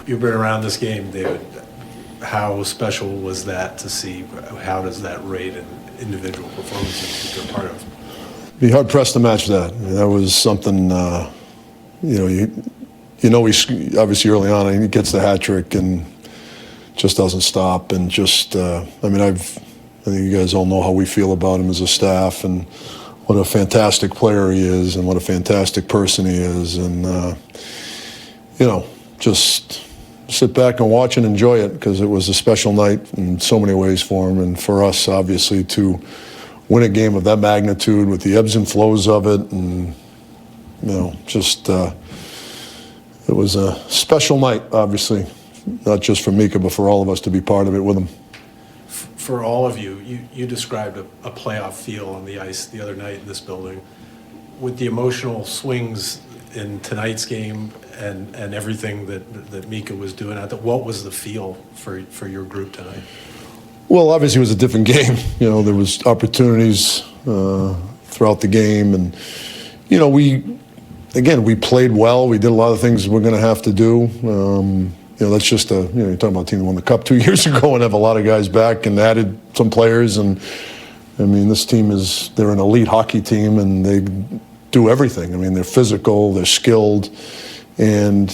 You've been around this game, David. How special was that to see? How does that rate in individual performances that you're part of? Be hard pressed to match that. I mean, that was something. He obviously early on he gets the hat trick and just doesn't stop. And just, I think you guys all know how we feel about him as a staff and what a fantastic player he is and what a fantastic person he is. And just sit back and watch and enjoy it, because it was a special night in so many ways for him and for us, obviously, to win a game of that magnitude with the ebbs and flows of it. And it was a special night, obviously, not just for Mika, but for all of us to be part of it with him. For all of you, you described a playoff feel on the ice the other night in this building. With the emotional swings in tonight's game and everything that Mika was doing, what was the feel for your group tonight? Well, obviously it was a different game. There was opportunities throughout the game, and we played well. We did a lot of things we're going to have to do. That's just you're talking about a team that won the Cup 2 years ago and have a lot of guys back and added some players. And this team they're an elite hockey team, and they do everything. They're physical, they're skilled, and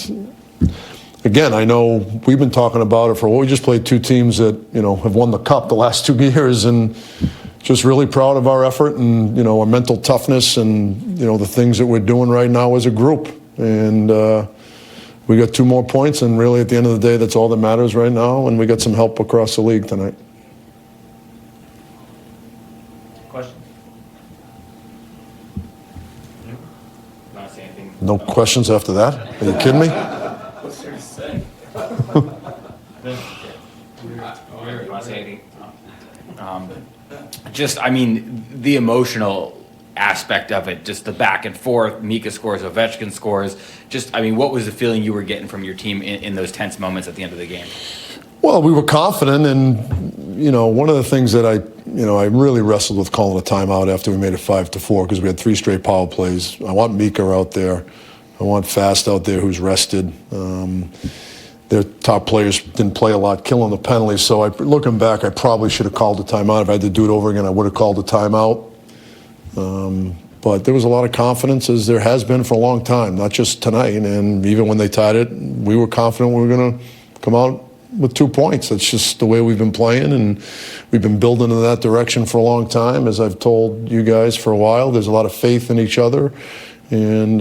again, I know we've been talking about it we just played two teams that have won the Cup the last 2 years, and just really proud of our effort and our mental toughness and the things that we're doing right now as a group. And we got 2 more points, and really at the end of the day, that's all that matters right now. And we got some help across the league tonight. Questions? No? Not say anything. No questions after that? Are you kidding me? What's there to say? Not say anything. The emotional aspect of it, just the back and forth, Mika scores, Ovechkin scores, what was the feeling you were getting from your team in those tense moments at the end of the game? Well, we were confident, and one of the things that I really wrestled with calling a timeout after we made it 5-4, because we had 3 straight power plays. I want Mika out there. I want Fast out there, who's rested. Their top players didn't play a lot, killing the penalties. So looking back, I probably should have called a timeout. If I had to do it over again, I would have called a timeout. But there was a lot of confidence, as there has been for a long time, not just tonight. And even when they tied it, we were confident we were going to come out with 2 points. That's just the way we've been playing, and we've been building in that direction for a long time. As I've told you guys for a while, there's a lot of faith in each other, and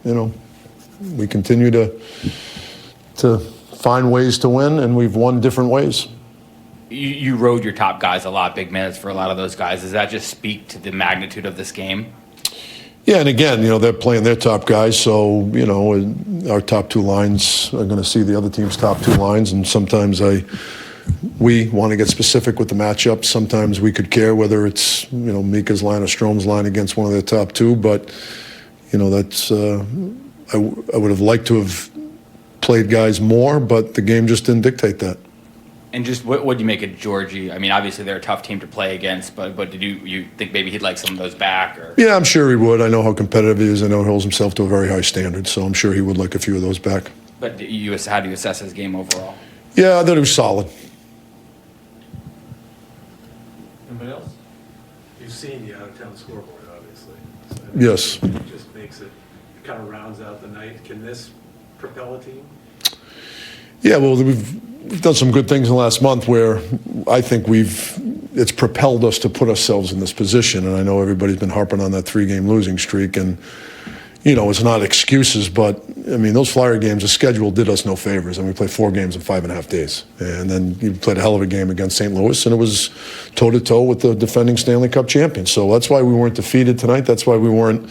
we continue to find ways to win, and we've won different ways. You rode your top guys a lot, big minutes for a lot of those guys. Does that just speak to the magnitude of this game? Yeah, and again, they're playing their top guys, so, our top 2 lines are going to see the other team's top 2 lines, and sometimes we want to get specific with the matchups. Sometimes we could care whether it's, Mika's line or Strome's line against one of their top 2, but, that's, I would have liked to have played guys more, but the game just didn't dictate that. And just what do you make of Georgie? Obviously they're a tough team to play against, but did you think maybe he'd like some of those back? Or? Yeah, I'm sure he would. I know how competitive he is. I know he holds himself to a very high standard, so I'm sure he would like a few of those back. But how do you assess his game overall? Yeah, I thought he was solid. Anybody else? You've seen the out-of-town scoreboard, obviously. So Yes. It just makes it kind of rounds out the night. Can this propel a team? Yeah, well, we've done some good things in the last month where I think it's propelled us to put ourselves in this position. And I know everybody's been harping on that 3-game losing streak, and it's not excuses, but those Flyer games, the schedule did us no favors. We played 4 games in 5.5 days, and then you played a hell of a game against St. Louis, and it was toe-to-toe with the defending Stanley Cup champions. So that's why we weren't defeated tonight. That's why we weren't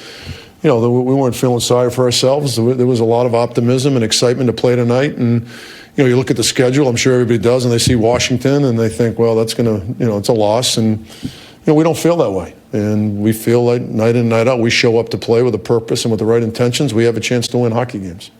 feeling sorry for ourselves. There was a lot of optimism and excitement to play tonight, and you look at the schedule, I'm sure everybody does, and they see Washington and they think, well, that's going to, it's a loss. And, we don't feel that way. And we feel like night in, night out, we show up to play with a purpose and with the right intentions, we have a chance to win hockey games.